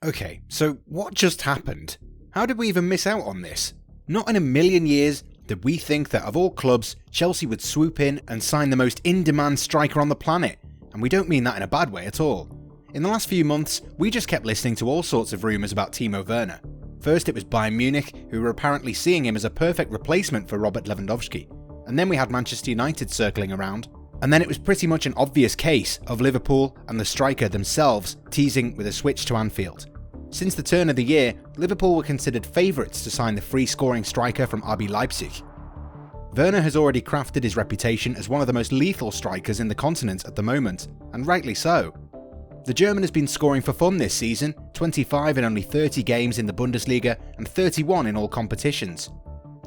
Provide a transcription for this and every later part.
Okay, so what just happened? How did we even miss out on this? Not in a million years did we think that of all clubs, Chelsea would swoop in and sign the most in-demand striker on the planet, and we don't mean that in a bad way at all. In the last few months, we just kept listening to all sorts of rumours about Timo Werner. First it was Bayern Munich, who were apparently seeing him as a perfect replacement for Robert Lewandowski, and then we had Manchester United circling around, and then it was pretty much an obvious case of Liverpool and the striker themselves teasing with a switch to Anfield. Since the turn of the year, Liverpool were considered favourites to sign the free-scoring striker from RB Leipzig. Werner has already crafted his reputation as one of the most lethal strikers in the continent at the moment, and rightly so. The German has been scoring for fun this season, 25 in only 30 games in the Bundesliga and 31 in all competitions.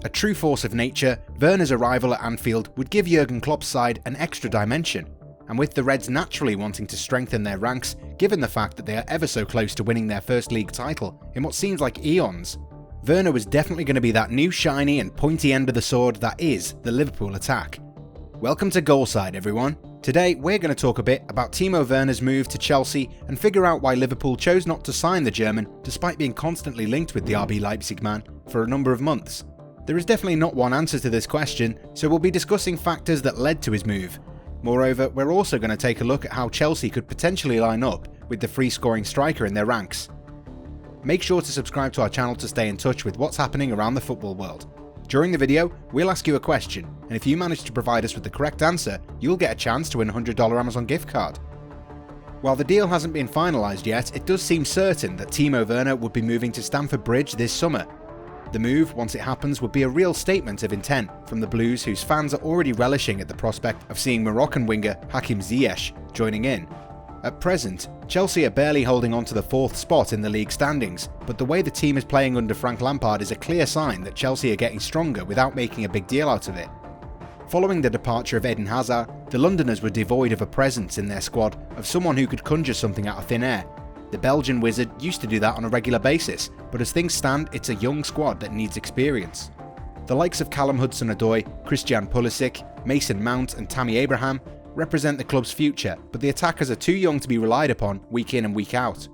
A true force of nature, Werner's arrival at Anfield would give Jurgen Klopp's side an extra dimension, and with the Reds naturally wanting to strengthen their ranks, given the fact that they are ever so close to winning their first league title in what seems like eons, Werner was definitely going to be that new shiny and pointy end of the sword that is the Liverpool attack. Welcome to Goalside, everyone. Today we're going to talk a bit about Timo Werner's move to Chelsea and figure out why Liverpool chose not to sign the German despite being constantly linked with the RB Leipzig man for a number of months. There is definitely not one answer to this question, so we'll be discussing factors that led to his move. Moreover, we're also going to take a look at how Chelsea could potentially line up with the free-scoring striker in their ranks. Make sure to subscribe to our channel to stay in touch with what's happening around the football world. During the video, we'll ask you a question, and if you manage to provide us with the correct answer, you'll get a chance to win a $100 Amazon gift card. While the deal hasn't been finalised yet, it does seem certain that Timo Werner would be moving to Stamford Bridge this summer. The move, once it happens, would be a real statement of intent from the Blues, whose fans are already relishing at the prospect of seeing Moroccan winger Hakim Ziyech joining in. At present, Chelsea are barely holding on to the 4th spot in the league standings, but the way the team is playing under Frank Lampard is a clear sign that Chelsea are getting stronger without making a big deal out of it. Following the departure of Eden Hazard, the Londoners were devoid of a presence in their squad of someone who could conjure something out of thin air. The Belgian wizard used to do that on a regular basis, but as things stand, it's a young squad that needs experience. The likes of Callum Hudson-Odoi, Christian Pulisic, Mason Mount and Tammy Abraham represent the club's future, but the attackers are too young to be relied upon week in and week out.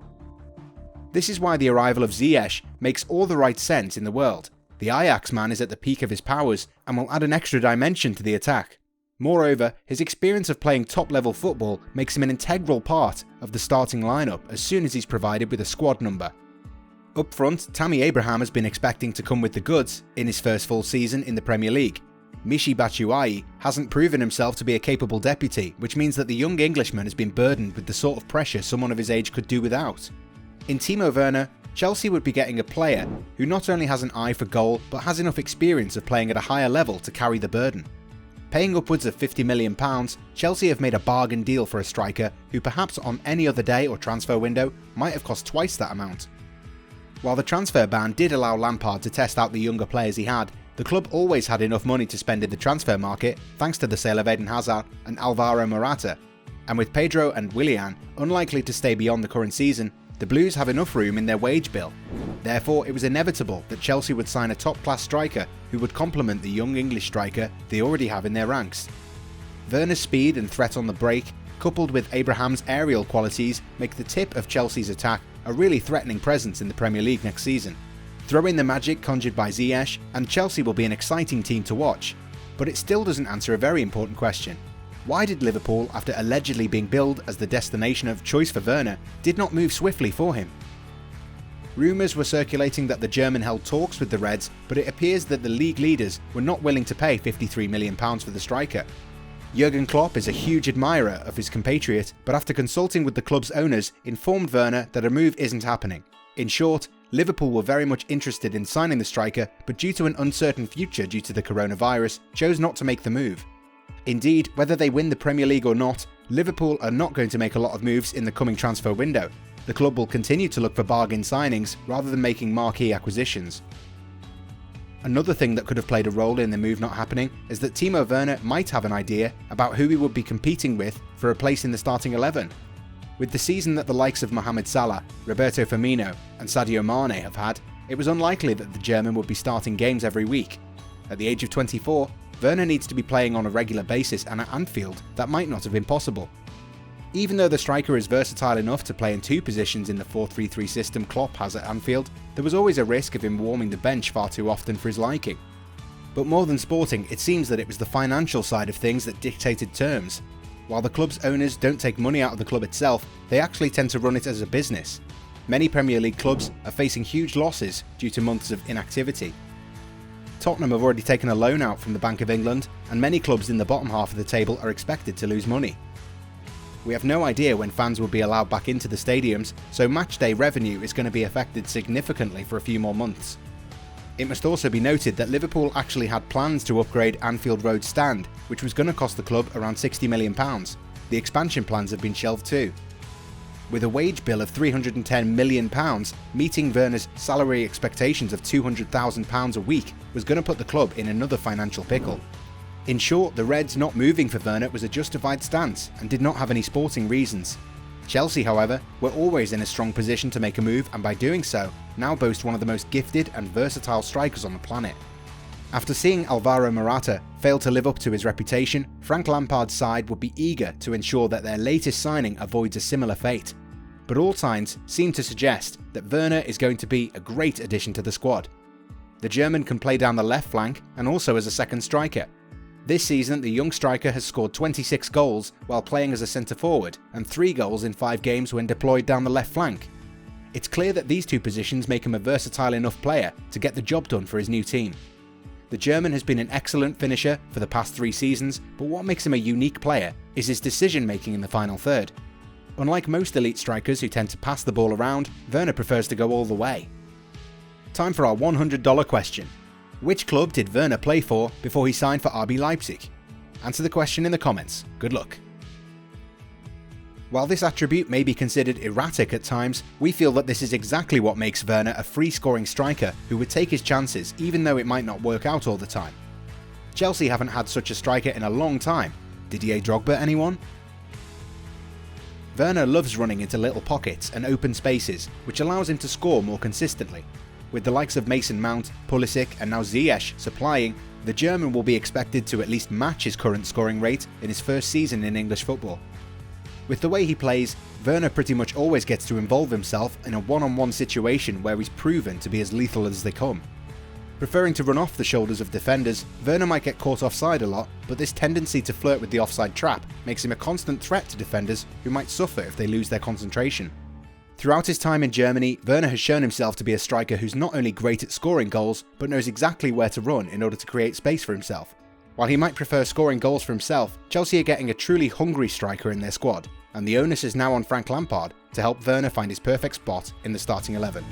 This is why the arrival of Ziyech makes all the right sense in the world. The Ajax man is at the peak of his powers and will add an extra dimension to the attack. Moreover, his experience of playing top-level football makes him an integral part of the starting lineup as soon as he's provided with a squad number. Up front, Tammy Abraham has been expecting to come with the goods in his first full season in the Premier League. Michy Batshuayi hasn't proven himself to be a capable deputy, which means that the young Englishman has been burdened with the sort of pressure someone of his age could do without. In Timo Werner, Chelsea would be getting a player who not only has an eye for goal, but has enough experience of playing at a higher level to carry the burden. Paying upwards of £50 million, Chelsea have made a bargain deal for a striker who perhaps on any other day or transfer window might have cost twice that amount. While the transfer ban did allow Lampard to test out the younger players he had, the club always had enough money to spend in the transfer market thanks to the sale of Eden Hazard and Alvaro Morata, and with Pedro and Willian unlikely to stay beyond the current season, the Blues have enough room in their wage bill. Therefore, it was inevitable that Chelsea would sign a top-class striker who would complement the young English striker they already have in their ranks. Werner's speed and threat on the break, coupled with Abraham's aerial qualities, make the tip of Chelsea's attack a really threatening presence in the Premier League next season. Throw in the magic conjured by Ziyech, and Chelsea will be an exciting team to watch. But it still doesn't answer a very important question. Why did Liverpool, after allegedly being billed as the destination of choice for Werner, did not move swiftly for him? Rumours were circulating that the German held talks with the Reds, but it appears that the league leaders were not willing to pay £53 million for the striker. Jurgen Klopp is a huge admirer of his compatriot, but after consulting with the club's owners, informed Werner that a move isn't happening. In short, Liverpool were very much interested in signing the striker, but due to an uncertain future due to the coronavirus, chose not to make the move. Indeed, whether they win the Premier League or not, Liverpool are not going to make a lot of moves in the coming transfer window. The club will continue to look for bargain signings rather than making marquee acquisitions. Another thing that could have played a role in the move not happening is that Timo Werner might have an idea about who he would be competing with for a place in the starting 11. With the season that the likes of Mohamed Salah, Roberto Firmino and Sadio Mane have had, it was unlikely that the German would be starting games every week. At the age of 24, Werner needs to be playing on a regular basis, and at Anfield, that might not have been possible. Even though the striker is versatile enough to play in two positions in the 4-3-3 system Klopp has at Anfield, there was always a risk of him warming the bench far too often for his liking. But more than sporting, it seems that it was the financial side of things that dictated terms. While the club's owners don't take money out of the club itself, they actually tend to run it as a business. Many Premier League clubs are facing huge losses due to months of inactivity. Tottenham have already taken a loan out from the Bank of England, and many clubs in the bottom half of the table are expected to lose money. We have no idea when fans will be allowed back into the stadiums, so matchday revenue is going to be affected significantly for a few more months. It must also be noted that Liverpool actually had plans to upgrade Anfield Road stand, which was going to cost the club around £60 million. The expansion plans have been shelved too. With a wage bill of £310 million, meeting Werner's salary expectations of £200,000 a week was going to put the club in another financial pickle. In short, the Reds not moving for Werner was a justified stance and did not have any sporting reasons. Chelsea, however, were always in a strong position to make a move, and by doing so, now boast one of the most gifted and versatile strikers on the planet. After seeing Alvaro Morata fail to live up to his reputation, Frank Lampard's side would be eager to ensure that their latest signing avoids a similar fate. But all signs seem to suggest that Werner is going to be a great addition to the squad. The German can play down the left flank and also as a second striker. This season, the young striker has scored 26 goals while playing as a centre-forward and 3 goals in 5 games when deployed down the left flank. It's clear that these two positions make him a versatile enough player to get the job done for his new team. The German has been an excellent finisher for the past 3 seasons, but what makes him a unique player is his decision-making in the final third. Unlike most elite strikers who tend to pass the ball around, Werner prefers to go all the way. Time for our $100 question. Which club did Werner play for before he signed for RB Leipzig? Answer the question in the comments. Good luck. While this attribute may be considered erratic at times, we feel that this is exactly what makes Werner a free-scoring striker who would take his chances even though it might not work out all the time. Chelsea haven't had such a striker in a long time. Didier Drogba, anyone? Werner loves running into little pockets and open spaces, which allows him to score more consistently. With the likes of Mason Mount, Pulisic and now Ziyech supplying, the German will be expected to at least match his current scoring rate in his first season in English football. With the way he plays, Werner pretty much always gets to involve himself in a one-on-one situation where he's proven to be as lethal as they come. Preferring to run off the shoulders of defenders, Werner might get caught offside a lot, but this tendency to flirt with the offside trap makes him a constant threat to defenders who might suffer if they lose their concentration. Throughout his time in Germany, Werner has shown himself to be a striker who's not only great at scoring goals, but knows exactly where to run in order to create space for himself. While he might prefer scoring goals for himself, Chelsea are getting a truly hungry striker in their squad, and the onus is now on Frank Lampard to help Werner find his perfect spot in the starting 11.